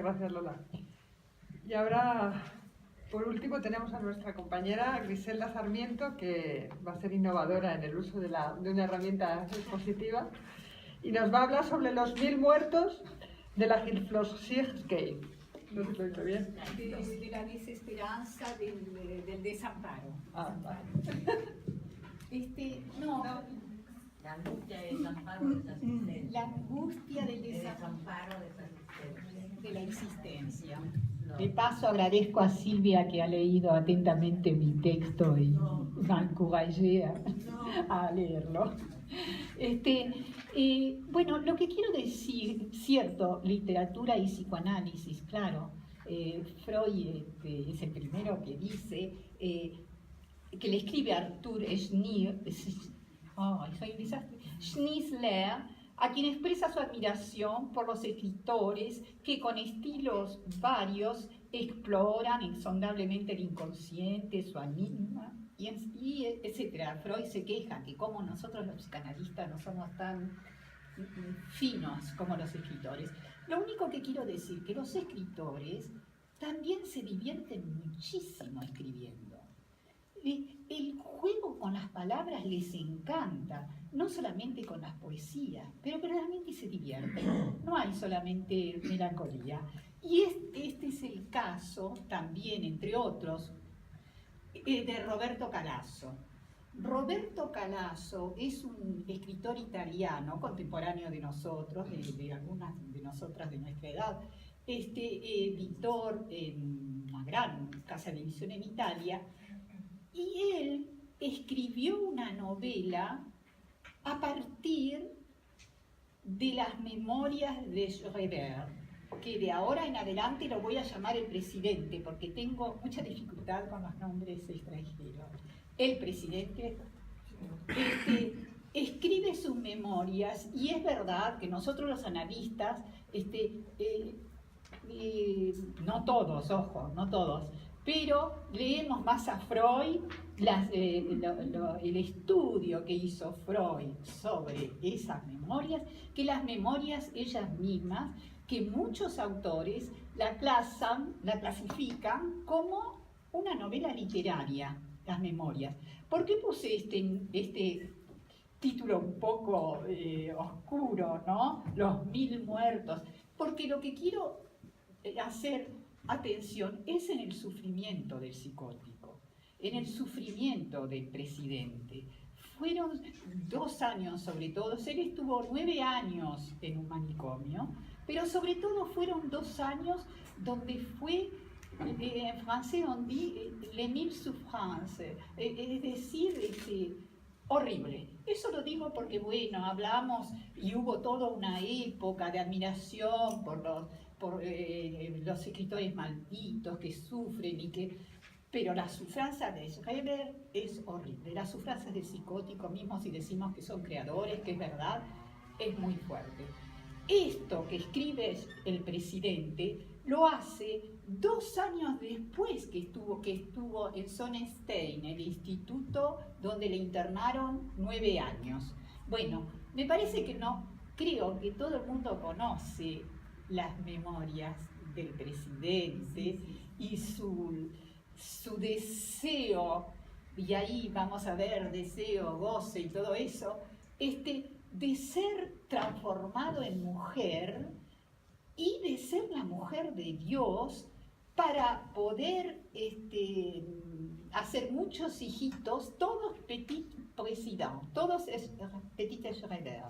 gracias, Lola. Y ahora, por último, tenemos a nuestra compañera Griselda Sarmiento, que va a ser innovadora en el uso de una herramienta expositiva y nos va a hablar sobre los 1000 muertos de la Gilflossigkeit. No sé si lo he dicho bien. De la desesperanza, del desamparo. Ah, vale. No. La angustia del desamparo de esa existencia. La angustia del desamparo de esa existencia. De la existencia. No. De paso agradezco a Silvia que ha leído atentamente mi texto y me ha encouragé a leerlo. Bueno, lo que quiero decir, cierto, literatura y psicoanálisis, claro. Freud es el primero que dice que le escribe a Arthur Schnitzler, a quien expresa su admiración por los escritores que con estilos varios exploran insondablemente el inconsciente, su enigma, y etc. Freud se queja que como nosotros los psicoanalistas no somos tan finos como los escritores. Lo único que quiero decir que los escritores también se divierten muchísimo escribiendo. El juego con las palabras les encanta, no solamente con las poesías, pero realmente se divierten. No hay solamente melancolía. Y este es el caso también, entre otros, de Roberto Calasso. Roberto Calasso es un escritor italiano, contemporáneo de nosotros, de algunas de nosotras de nuestra edad, editor en una gran casa de edición en Italia, y él escribió una novela a partir de las memorias de Schreber, que de ahora en adelante lo voy a llamar el presidente, porque tengo mucha dificultad con los nombres extranjeros. El presidente escribe sus memorias, y es verdad que nosotros los analistas, no todos, ojo, no todos, pero leemos más a Freud, el estudio que hizo Freud sobre esas memorias, que las memorias ellas mismas, que muchos autores la clasifican como una novela literaria, las memorias. ¿Por qué puse este título un poco oscuro, ¿no? Los 1000 muertos. Porque lo que quiero hacer atención es en el sufrimiento del psicótico, en el sufrimiento del presidente. Fueron 2 años sobre todo, él estuvo 9 años en un manicomio, pero sobre todo fueron 2 años donde fue, en francés on dit, les 1000 souffrances, es decir, horrible. Eso lo digo porque, bueno, hablamos y hubo toda una época de admiración por los escritores malditos que sufren pero la sufranza de Schreber es horrible. La sufranza del psicótico, mismo si decimos que son creadores, que es verdad, es muy fuerte. Esto que escribe el presidente lo hace 2 años después que estuvo en Sonnenstein, el instituto donde le internaron 9 años. Bueno, me parece que no, creo que todo el mundo conoce las memorias del presidente y su deseo, y ahí vamos a ver deseo, goce y todo eso, de ser transformado en mujer y de ser la mujer de Dios para poder hacer muchos hijitos, todos petit président, todos petit Schreber.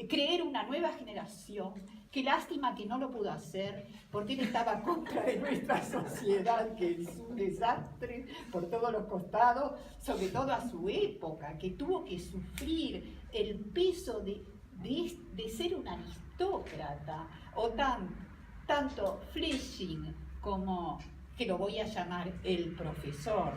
Creer una nueva generación. Qué lástima que no lo pudo hacer, porque él estaba contra de nuestra sociedad, que es un desastre por todos los costados, sobre todo a su época, que tuvo que sufrir el peso de ser un aristócrata, o tanto Flesching como, que lo voy a llamar el profesor,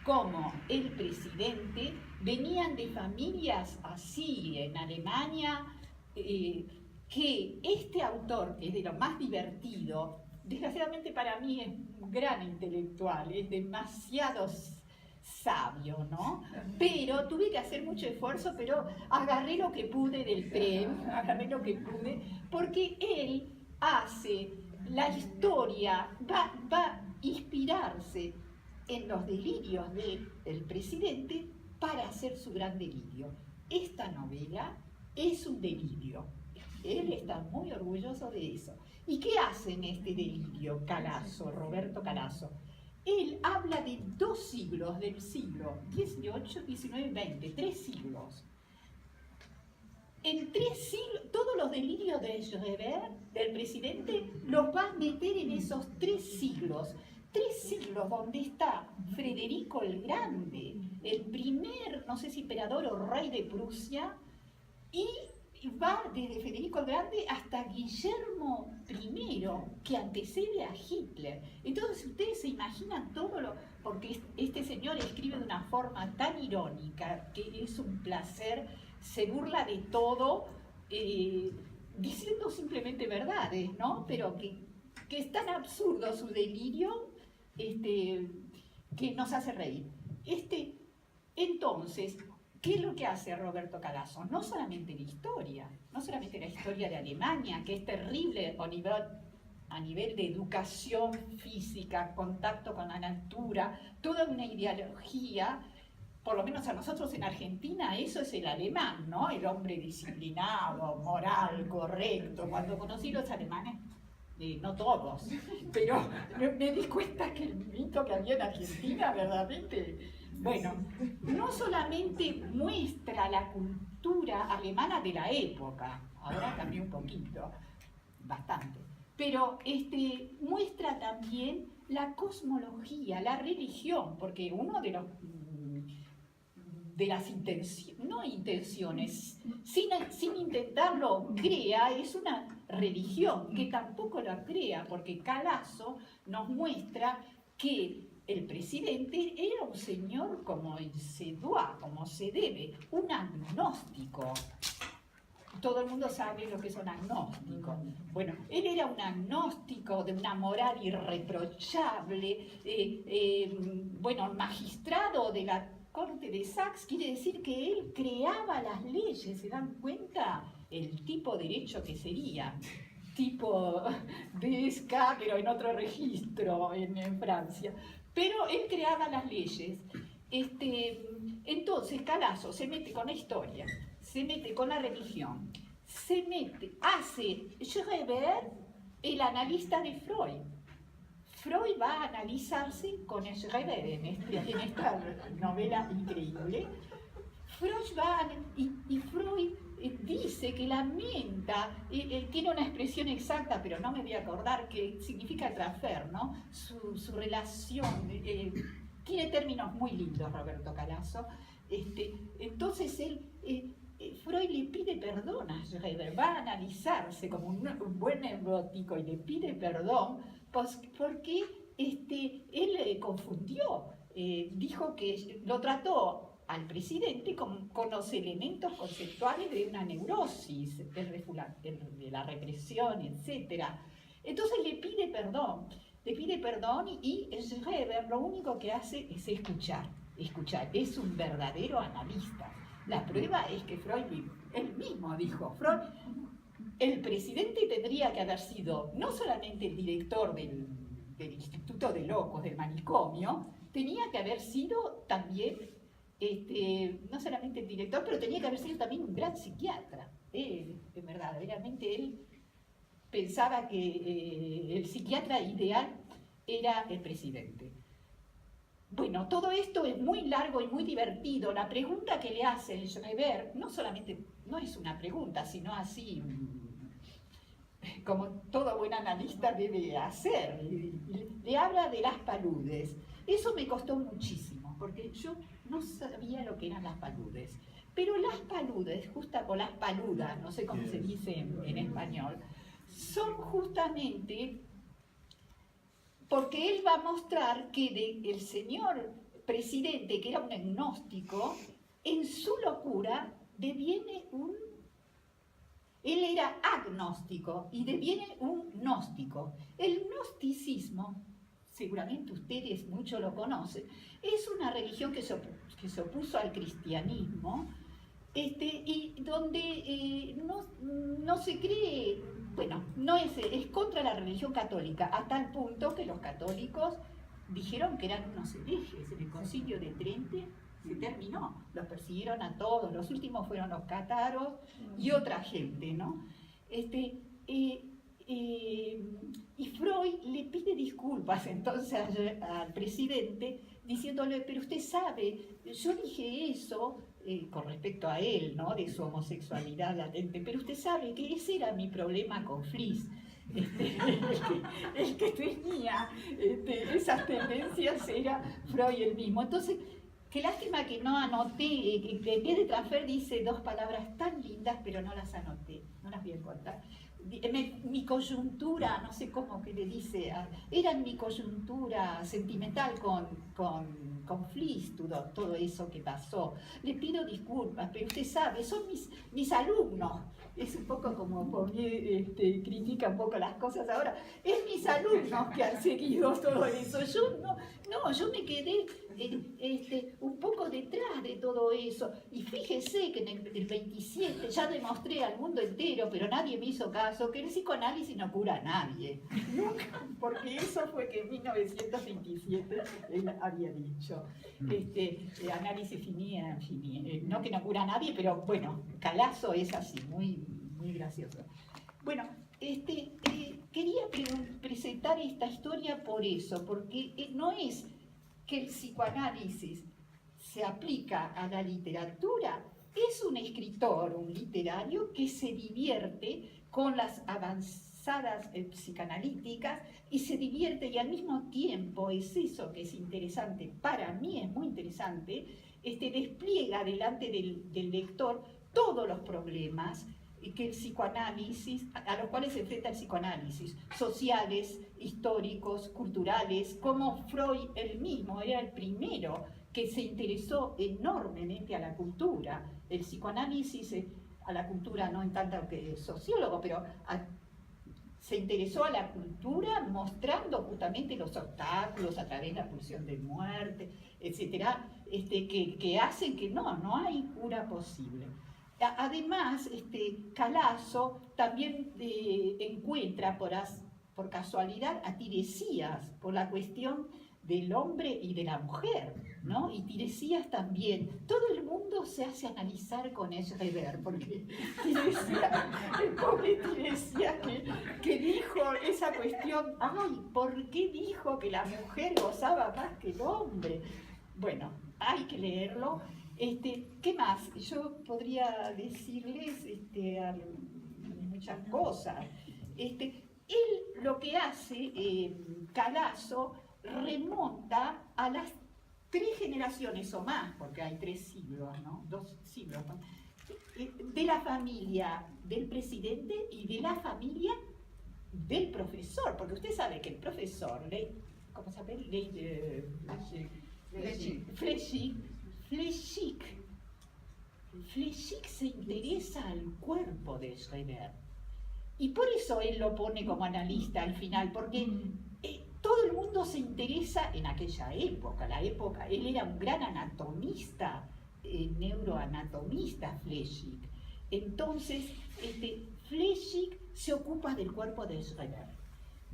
como el presidente, venían de familias así en Alemania, que este autor, que es de lo más divertido, desgraciadamente para mí es un gran intelectual, es demasiado sabio, ¿no? Pero tuve que hacer mucho esfuerzo, pero agarré lo que pude del tren, agarré lo que pude, porque él hace la historia va a inspirarse en los delirios del presidente para hacer su gran delirio. Esta novela es un delirio. Él está muy orgulloso de eso. ¿Y qué hace en este delirio Calasso, Roberto Calasso? Él habla de 2 siglos, del siglo XVIII, XIX y XX, 3 siglos. En 3 siglos, todos los delirios de Schreber, del presidente, los va a meter en esos 3 siglos. 3 siglos donde está Federico el Grande, el primer, no sé si emperador o rey de Prusia, y va desde Federico el Grande hasta Guillermo I, que antecede a Hitler. Entonces ustedes se imaginan todo lo... porque este señor escribe de una forma tan irónica que es un placer, se burla de todo, diciendo simplemente verdades, ¿no? Pero que es tan absurdo su delirio, que nos hace reír. Entonces, ¿qué es lo que hace Roberto Calasso? No solamente la historia de Alemania, que es terrible a nivel de educación física, contacto con la natura, toda una ideología. Por lo menos a nosotros en Argentina eso es el alemán, ¿no? El hombre disciplinado, moral, correcto. Cuando conocí los alemanes, no todos, pero me di cuenta que el mito que había en Argentina verdaderamente, bueno, no solamente muestra la cultura alemana de la época, ahora cambió un poquito, bastante, pero muestra también la cosmología, la religión, porque uno de las intenciones, sin intentarlo crea, es una religión que tampoco la crea, porque Calasso nos muestra que el presidente era un señor como se debe, un agnóstico. Todo el mundo sabe lo que es un agnóstico. Bueno, él era un agnóstico de una moral irreprochable, magistrado de la Corte de Saxe, quiere decir que él creaba las leyes, ¿se dan cuenta? El tipo de derecho que sería, tipo Desca, pero en otro registro en Francia. Pero él creaba las leyes. Entonces Calasso se mete con la historia, se mete con la religión, hace Schreber el analista de Freud. Freud va a analizarse con Schreber en esta novela increíble. Freud dice que lamenta, tiene una expresión exacta, pero no me voy a acordar, que significa transfer, ¿no? Su relación, tiene términos muy lindos Roberto Calasso. Entonces Freud le pide perdón a Schreber, va a analizarse como un buen neurótico y le pide perdón porque él confundió, dijo que lo trató al presidente con los elementos conceptuales de una neurosis, de la represión, etc. Entonces le pide perdón y Schreber lo único que hace es escuchar, es un verdadero analista. La prueba es que Freud, él mismo dijo, el presidente tendría que haber sido no solamente el director del Instituto de Locos, del manicomio, tenía que haber sido también, no solamente el director, pero tenía que haber sido también un gran psiquiatra. Verdaderamente él pensaba que el psiquiatra ideal era el presidente. Bueno, todo esto es muy largo y muy divertido. La pregunta que le hace Schreber no es una pregunta, sino así como todo buen analista debe hacer. Le habla de las paludes. Eso me costó muchísimo, porque yo no sabía lo que eran las paludes. Pero las paludes, o las paludas, no sé cómo se dice en español, son justamente porque él va a mostrar que el señor presidente, que era un agnóstico, en su locura deviene él era agnóstico y deviene un gnóstico. El gnosticismo, seguramente ustedes mucho lo conocen, es una religión que se opuso al cristianismo, y donde no se cree bueno, no es contra la religión católica, a tal punto que los católicos dijeron que eran unos herejes. En el concilio de Trente se terminó, los persiguieron a todos, los últimos fueron los cátaros y otra gente, ¿no? Y Freud le pide disculpas entonces al presidente, diciéndole, pero usted sabe, yo dije eso con respecto a él, ¿no? De su homosexualidad latente, pero usted sabe que ese era mi problema con Fliss. El que tenía esas tendencias era Freud el mismo. Entonces, qué lástima que no anoté, en vez de transfer dice dos palabras tan lindas, pero no las anoté, no las voy a encontrar. Mi coyuntura, no sé cómo que le dice, era mi coyuntura sentimental con Fliss, todo eso que pasó. Le pido disculpas, pero usted sabe, son mis alumnos. Es un poco como Pommier critica un poco las cosas ahora. Es mis alumnos que han seguido todo eso. Yo me quedé un poco detrás de todo eso. Y fíjese que en el 27 ya demostré al mundo entero, pero nadie me hizo caso, que el psicoanálisis no cura a nadie. Nunca, porque eso fue que en 1927 él había dicho. Análisis finía, no que no cura a nadie, pero bueno, Calazo es así, muy, muy gracioso. Bueno, quería presentar esta historia por eso, porque no es que el psicoanálisis se aplica a la literatura, es un escritor, un literario que se divierte con las avanzadas psicanalíticas y se divierte y al mismo tiempo es eso que es interesante, para mí es muy interesante, despliega delante del lector todos los problemas que el psicoanálisis, a los cuales se enfrenta el psicoanálisis, sociales, históricos, culturales, como Freud él mismo era el primero que se interesó enormemente a la cultura. El psicoanálisis a la cultura no en tanto que sociólogo, pero se interesó a la cultura mostrando justamente los obstáculos a través de la pulsión de muerte, etcétera, que hacen que no hay cura posible. Además, Calazo también encuentra por casualidad a Tiresias, por la cuestión del hombre y de la mujer, ¿no? Y Tiresias también. Todo el mundo se hace analizar con Schreber, porque el pobre Tiresias que dijo esa cuestión, ay, ¿por qué dijo que la mujer gozaba más que el hombre? Bueno, hay que leerlo. ¿Qué más? Yo podría decirles muchas cosas. Él lo que hace, Calazo, remonta a las 3 generaciones o más, porque hay 3 siglos, ¿no? 2 siglos, ¿no? De la familia del presidente y de la familia del profesor, porque usted sabe que el profesor, ¿cómo se llama? Flechig se interesa al cuerpo de Schreber. Y por eso él lo pone como analista al final, porque todo el mundo se interesa en aquella época, él era un gran anatomista, neuroanatomista, Flechig. Entonces, Flechig se ocupa del cuerpo de Schreber.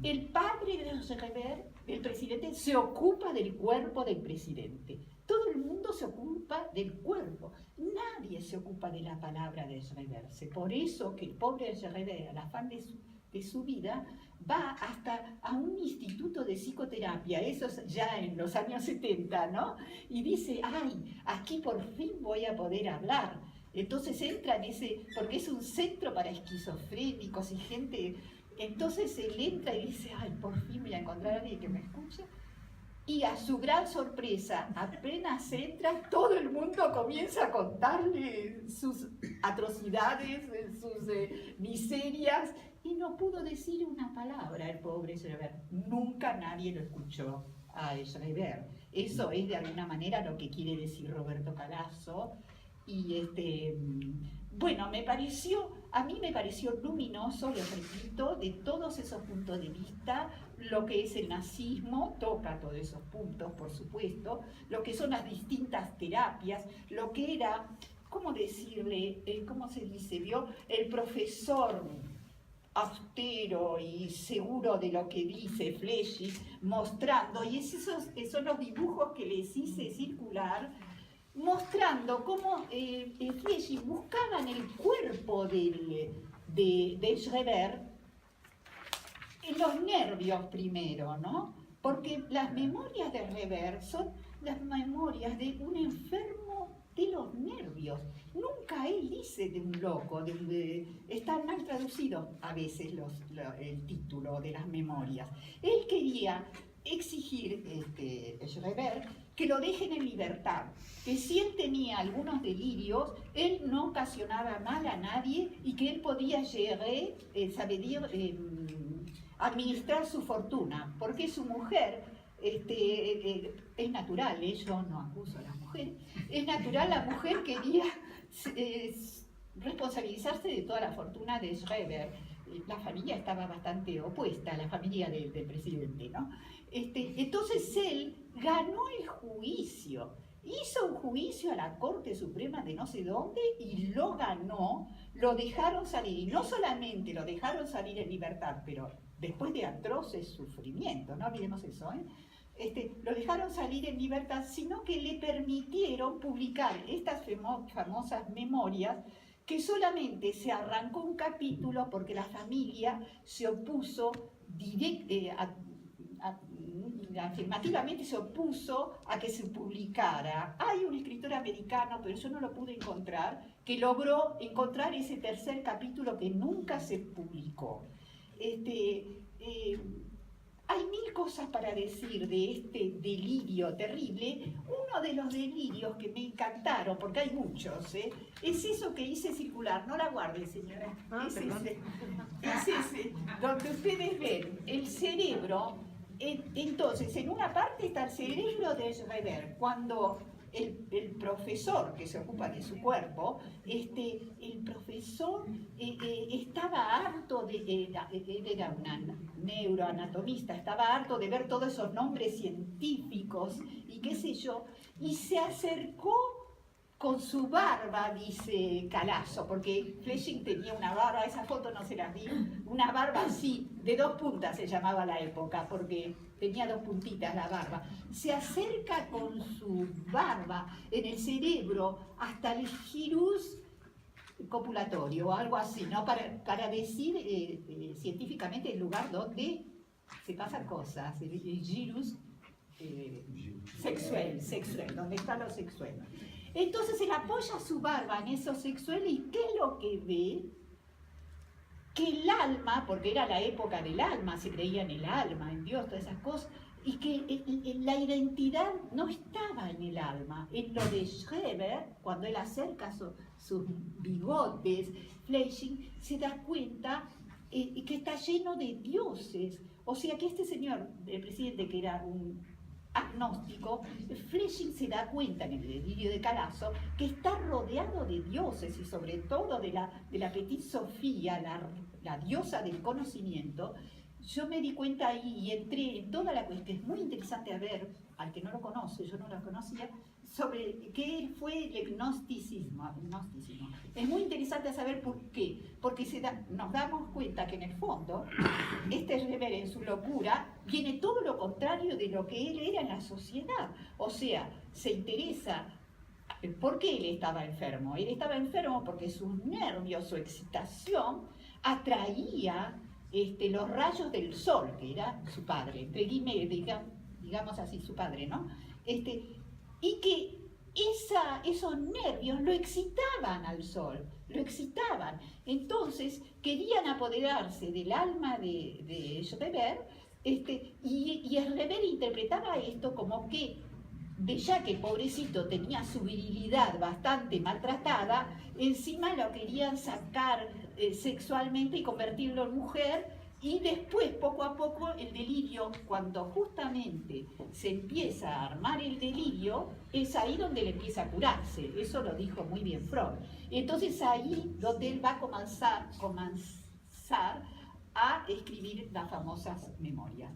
El padre de Schreber, el presidente, se ocupa del cuerpo del presidente. Todo el mundo se ocupa del cuerpo. Nadie se ocupa de la palabra de Schreber. Por eso que el pobre Schreber, al afán de su vida, va hasta a un instituto de psicoterapia, eso es ya en los años 70, ¿no? Y dice, ay, aquí por fin voy a poder hablar. Entonces entra en porque es un centro para esquizofrénicos y gente. Entonces él entra y dice, ay, por fin voy a encontrar a alguien que me escuche. Y a su gran sorpresa, apenas entra, todo el mundo comienza a contarle sus atrocidades, sus miserias, y no pudo decir una palabra el pobre Schreber. Nunca nadie lo escuchó a Schreber. Eso es de alguna manera lo que quiere decir Roberto Calazo. Y bueno, a mí me pareció luminoso, lo repito, de todos esos puntos de vista, lo que es el nazismo, toca todos esos puntos, por supuesto, lo que son las distintas terapias, lo que era, ¿cómo decirle? ¿Cómo se dice? ¿Vio? El profesor austero y seguro de lo que dice Flesching, mostrando, y esos son los dibujos que les hice circular, mostrando cómo Flesching buscaba en el cuerpo de Schreber en los nervios primero, ¿no? Porque las memorias de Schreber son las memorias de un enfermo de los nervios. Nunca él dice de un loco, está mal traducido a veces el título de las memorias. Él quería exigir, Schreber, que lo dejen en libertad, que si él tenía algunos delirios, él no ocasionaba mal a nadie y que él podía administrar su fortuna, porque su mujer, es natural, yo no acuso a las mujeres, es natural, la mujer quería responsabilizarse de toda la fortuna de Schreber. La familia estaba bastante opuesta, la familia del presidente, ¿no? Entonces él ganó el juicio, hizo un juicio a la Corte Suprema de no sé dónde y lo ganó, lo dejaron salir, y no solamente lo dejaron salir en libertad, pero después de atroces sufrimientos, no olvidemos eso, lo dejaron salir en libertad, sino que le permitieron publicar estas famosas memorias, que solamente se arrancó un porque la familia se opuso afirmativamente se opuso a que se publicara. Hay un escritor americano, pero yo no lo pude encontrar, que logró encontrar ese tercer capítulo que nunca se publicó. Hay mil cosas para decir de este delirio terrible. Uno de los delirios que me encantaron, porque hay muchos, es eso que hice circular. No la guarden, señora. Es ese, donde ustedes ven el cerebro. Entonces, en una parte está el cerebro de Schreber, cuando el profesor que se ocupa de su cuerpo, el profesor estaba harto él era un neuroanatomista, estaba harto de ver todos esos nombres científicos y qué sé yo, y se acercó con su barba, dice Calazo, porque Flesching tenía una barba, esa foto no se la vi, una barba así, de 2 puntas se llamaba la época, porque tenía 2 puntitas la barba. Se acerca con su barba en el cerebro hasta el gyrus copulatorio o algo así, ¿no? Para decir científicamente el lugar donde se pasan cosas, el gyrus sexual, donde está lo sexual. Entonces él apoya su barba en eso sexual y ¿qué es lo que ve? Que el alma, porque era la época del alma, se creía en el alma, en Dios, todas esas cosas, y que la identidad no estaba en el alma. En lo de Schreber, cuando él acerca sus bigotes, Flesching se da cuenta que está lleno de dioses. O sea que este señor, el presidente, que era un agnóstico, Flesching se da cuenta en el delirio de Calazo que está rodeado de dioses y sobre todo de la Petite Sofía, la diosa del conocimiento. Yo me di cuenta ahí y entré en toda la cuestión. Es muy interesante a ver, al que no lo conoce, yo no lo conocía, sobre qué fue el gnosticismo. Es muy interesante saber por qué, porque nos damos cuenta que en el fondo, Schreber en su locura, viene todo lo contrario de lo que él era en la sociedad. O sea, se interesa. ¿Por qué él estaba enfermo? Él estaba enfermo porque sus nervios, su excitación, atraía los rayos del sol, que era su padre, entre guillemets, digamos así, su padre, ¿no? Y que esos nervios lo excitaban al sol, lo excitaban. Entonces querían apoderarse del alma de Schreber, y Schreber interpretaba esto como que, ya que el pobrecito tenía su virilidad bastante maltratada, encima lo querían sacar sexualmente y convertirlo en mujer. Y después, poco a poco, el delirio, cuando justamente se empieza a armar el delirio, es ahí donde él empieza a curarse. Eso lo dijo muy bien Freud. Entonces ahí donde él va a comenzar a escribir las famosas memorias.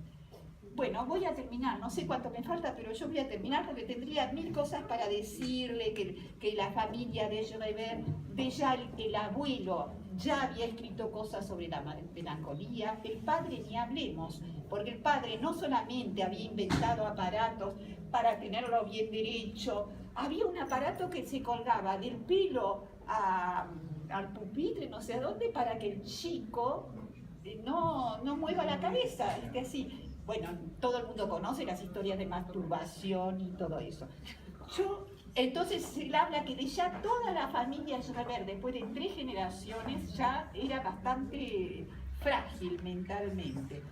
Bueno, voy a terminar, no sé cuánto me falta, pero yo voy a terminar porque tendría 1000 cosas para decirle, que la familia de Schreber, de ya el abuelo ya había escrito cosas sobre la melancolía. El padre ni hablemos, porque el padre no solamente había inventado aparatos para tenerlo bien derecho, había un aparato que se colgaba del pelo al pupitre, no sé a dónde, para que el chico no mueva la cabeza, así. Bueno, todo el mundo conoce las historias de masturbación y todo eso. Entonces él habla que de ya toda la familia Schreber, después de 3 generaciones, ya era bastante frágil mentalmente.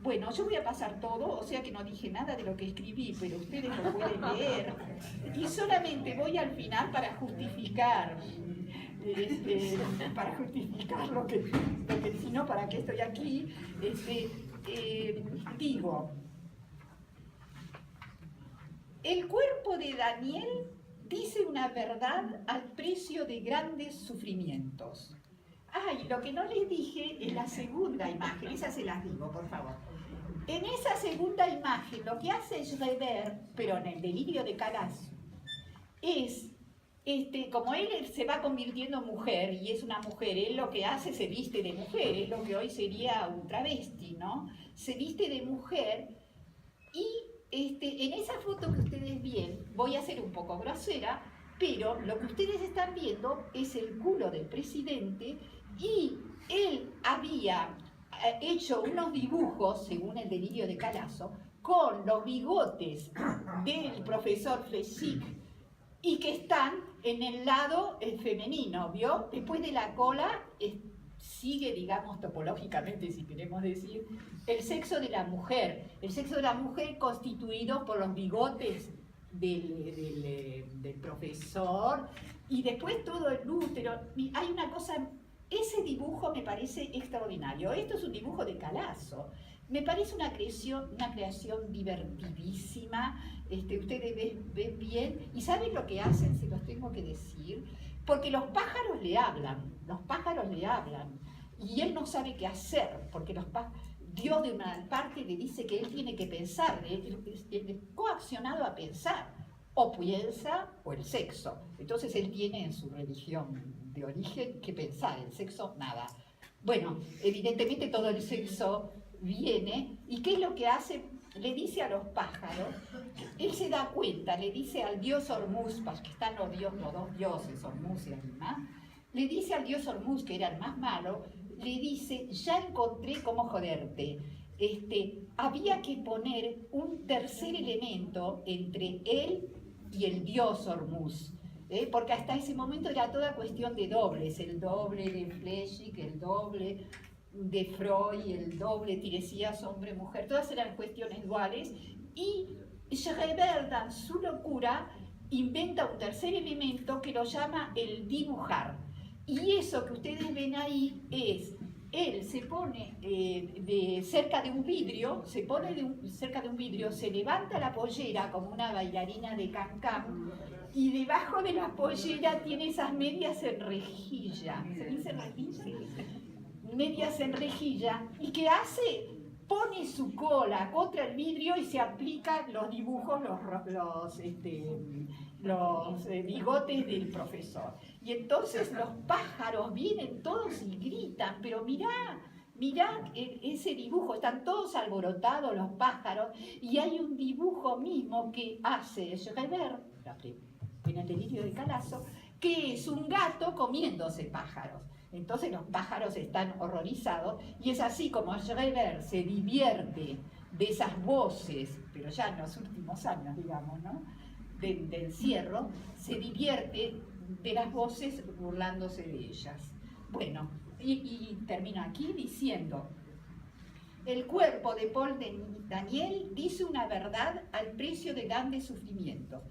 Bueno, yo voy a pasar todo, o sea que no dije nada de lo que escribí, pero ustedes lo pueden leer. Y solamente voy al final para justificar, lo que si no, para qué estoy aquí, digo, el cuerpo de Daniel dice una verdad al precio de grandes sufrimientos. Ay, lo que no les dije es la segunda imagen, esa se las digo, por favor. En esa segunda imagen, lo que hace Schreber, pero en el delirio de Calas, es, como él se va convirtiendo en mujer, y es una mujer, él lo que hace se viste de mujer, es lo que hoy sería un travesti, ¿no? Se viste de mujer, y en esa foto que ustedes ven, voy a ser un poco grosera, pero lo que ustedes están viendo es el culo del presidente, y él había hecho unos dibujos, según el delirio de Calazo, con los bigotes del profesor Flechsig, y que están en el lado femenino, ¿vio? Después de la cola sigue, digamos, topológicamente, si queremos decir, el sexo de la mujer. El sexo de la mujer constituido por los bigotes del profesor, y después todo el útero. Hay una cosa, ese dibujo me parece extraordinario. Esto es un dibujo de Calazo. Me parece una creación divertidísima. Ustedes ven bien, y ¿saben lo que hacen? Se los tengo que decir. Porque los pájaros le hablan, y él no sabe qué hacer, porque Dios de una parte le dice que él tiene que pensar, él es coaccionado a pensar, o piensa o el sexo. Entonces él tiene en su religión de origen que pensar, el sexo nada. Bueno, evidentemente todo el sexo viene, ¿y qué es lo que hace? Le dice a los pájaros, él se da cuenta, le dice al dios Hormuz, que están los dos dioses, Hormuz y Arimá, le dice al dios Hormuz, que era el más malo, le dice, ya encontré cómo joderte. Había que poner un tercer elemento entre él y el dios Hormuz, porque hasta ese momento era toda cuestión de dobles, el doble de Flechsig, el doble de Freud, el doble Tiresias, hombre-mujer, todas eran cuestiones duales, y Schreber, en su locura, inventa un tercer elemento que lo llama el dibujar. Y eso que ustedes ven ahí es, él se pone cerca de un vidrio, se levanta la pollera como una bailarina de can-can, y debajo de la pollera tiene esas medias en rejilla. ¿Se dice rejilla? Medias en rejilla. ¿Y qué hace? Pone su cola contra el vidrio y se aplican los dibujos, los bigotes del profesor. Y entonces los pájaros vienen todos y gritan, pero mirá ese dibujo, están todos alborotados los pájaros, y hay un dibujo mismo que hace Schreber, en el delirio de Calazo, que es un gato comiéndose pájaros. Entonces los pájaros están horrorizados, y es así como Schreber se divierte de esas voces, pero ya en los últimos años, digamos, ¿no?, del encierro, se divierte de las voces burlándose de ellas. Bueno, y termino aquí diciendo, el cuerpo de Paul Daniel dice una verdad al precio de grandes sufrimientos.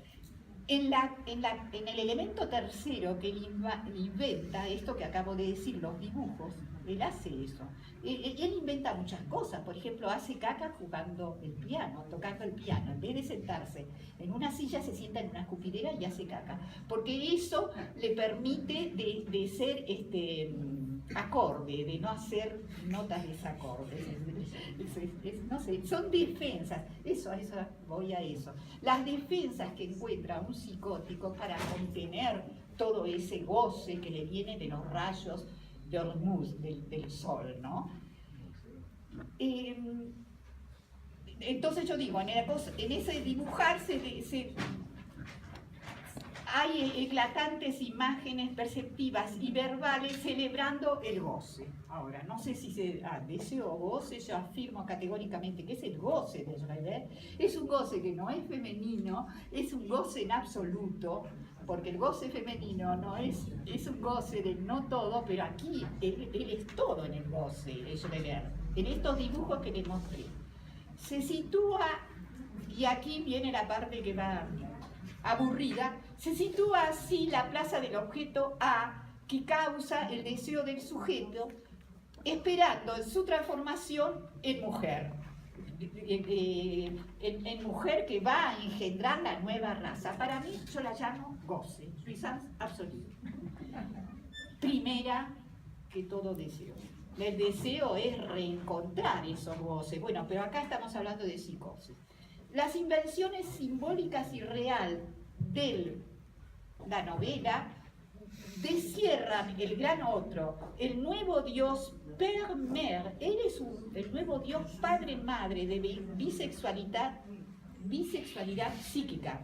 En el elemento tercero que él inventa, esto que acabo de decir, los dibujos, él hace eso. Él inventa muchas cosas, por ejemplo, hace caca jugando el piano, tocando el piano. En vez de sentarse en una silla, se sienta en una escupidera y hace caca, porque eso le permite de ser acorde, de no hacer notas desacordes. No sé, son defensas, voy a eso. Las defensas que encuentra un psicótico para contener todo ese goce que le viene de los rayos de Hormuz, del sol, ¿no? Entonces yo digo, en ese dibujar hay eclatantes imágenes perceptivas y verbales celebrando el goce. Ahora, no sé si deseo o goce, yo afirmo categóricamente que es el goce de Schreber. Es un goce que no es femenino, es un goce en absoluto, porque el goce femenino no es un goce del no todo, pero aquí él es todo en el goce de Schreber, en estos dibujos que les mostré. Se sitúa, y aquí viene la parte que va aburrida, se sitúa así la plaza del objeto A, que causa el deseo del sujeto, esperando en su transformación en mujer. En mujer que va a engendrar la nueva raza. Para mí, yo la llamo goce, puissance absoluta. Primera que todo deseo. El deseo es reencontrar esos goces. Bueno, pero acá estamos hablando de psicosis. Las invenciones simbólicas y real de la novela descierran el gran otro, el nuevo Dios Père-Mère. Él es el nuevo Dios padre-madre de bisexualidad psíquica.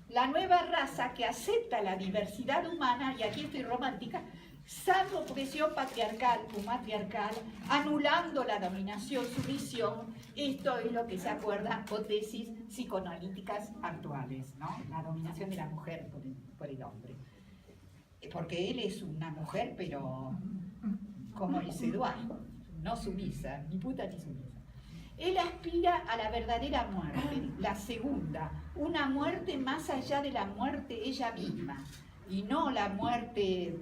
La nueva raza que acepta la diversidad humana, y aquí estoy romántica, salvo presión patriarcal o matriarcal, anulando la dominación, sumisión. Esto es lo que se acuerda o tesis psicoanalíticas actuales, ¿no? La dominación de la mujer por el hombre. Porque él es una mujer, pero como dice Eduardo, no sumisa, ni puta ni sumisa. Él aspira a la verdadera muerte, la segunda, una muerte más allá de la muerte ella misma, y no la muerte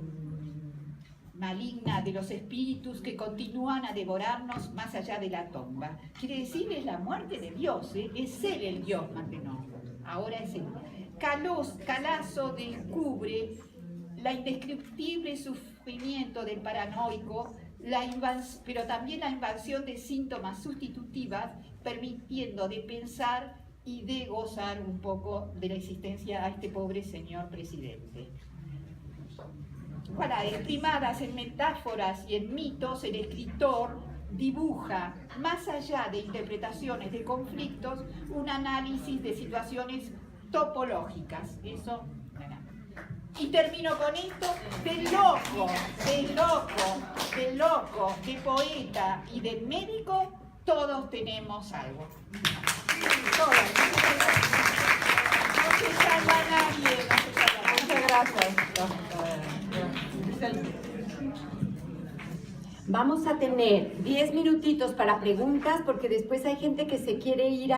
maligna de los espíritus que continúan a devorarnos más allá de la tumba. Quiere decir, es la muerte de Dios, es Él el Dios Mantenón, ahora es Él. Calazo descubre la indescriptible sufrimiento del paranoico, pero también la invasión de síntomas sustitutivas, permitiendo de pensar y de gozar un poco de la existencia a este pobre señor presidente. Para exprimadas en metáforas y en mitos, el escritor dibuja, más allá de interpretaciones de conflictos, un análisis de situaciones topológicas. Eso. Y termino con esto: del loco, de poeta y del médico, todos tenemos algo. Todos. No se salva nadie, no se salva. Muchas gracias. Vamos a tener 10 minutitos para preguntas, porque después hay gente que se quiere ir a